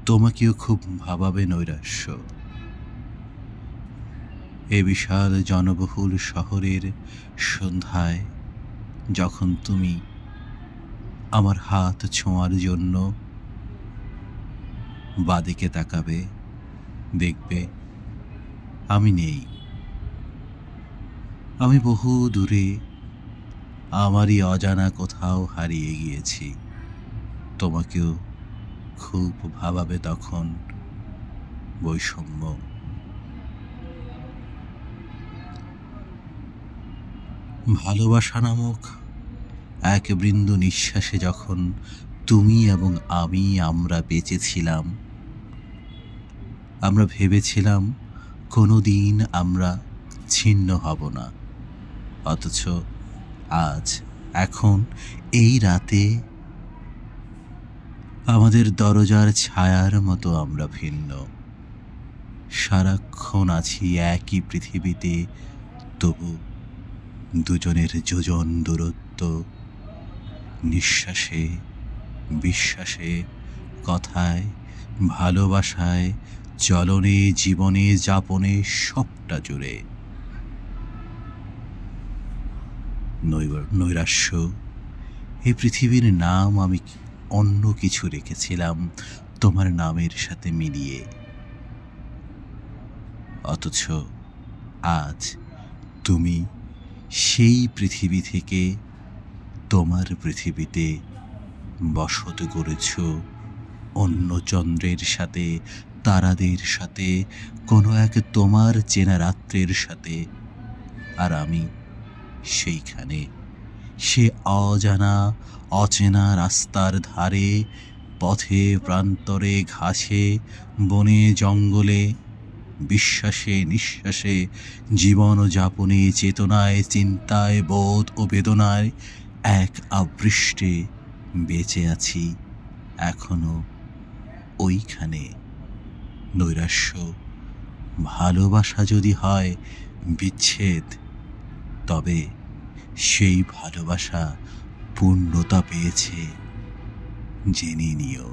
তোমাকেও খুব ভাবাবে নৈরাশ্য। এ বিশাল জনবহুল শহরের সন্ধ্যায় যখন তুমি আমার হাত ছোঁয়ার জন্য বাদিকে তাকাবে, দেখবে আমি নেই। আমি বহু দূরে আমারই অজানা কোথাও হারিয়ে গিয়েছি। তোমাকেও খুব ভাবাবে তখন বৈষম্য। ভালোবাসা নামক এক বৃন্দ নিঃশ্বাসে যখন তুমি এবং আমরা বেঁচেছিলাম, আমরা ভেবেছিলাম কোনোদিন আমরা ছিন্ন হব না। অথচ আজ, এখন, এই রাতে আমাদের দরজার ছায়ার মতো আমরা ভিন্ন। সারাক্ষণ আছি একই পৃথিবীতে, তবু দুজনের যোজন দূরত্ব। নিঃশ্বাসে, বিশ্বাসে, কথায়, ভালোবাসায়, চলনে, জীবনে, যাপনে, সবটা জুড়ে। নৈরাশ্য, এই পৃথিবীর নাম আমি অন্য কিছু রেখেছিলাম তোমার নামের সাথে মিলিয়ে। অথচ আজ তুমি সেই পৃথিবী থেকে তোমার পৃথিবীতে বসত গড়েছ অন্য চন্দ্রের সাথে, তারাদের সাথে, কোনো এক তোমার চেনা রাত্রের সাথে। আর আমি সেইখানে, সে অজানা অচেনা রাস্তার ধারে, পথে প্রান্তরে, ঘাসে, বনে, জঙ্গলে, বিশ্বাসে, নিঃশ্বাসে, জীবন যাপনে, চেতনায়, চিন্তায়, বোধ ও বেদনায় এক আবৃষ্টে বেঁচে আছি এখনো ওইখানে। নৈরাশ্য, ভালোবাসা যদি হয় বিচ্ছেদ, তবে সেই ভালোবাসা পূর্ণতা পেয়েছে জেনে নিও।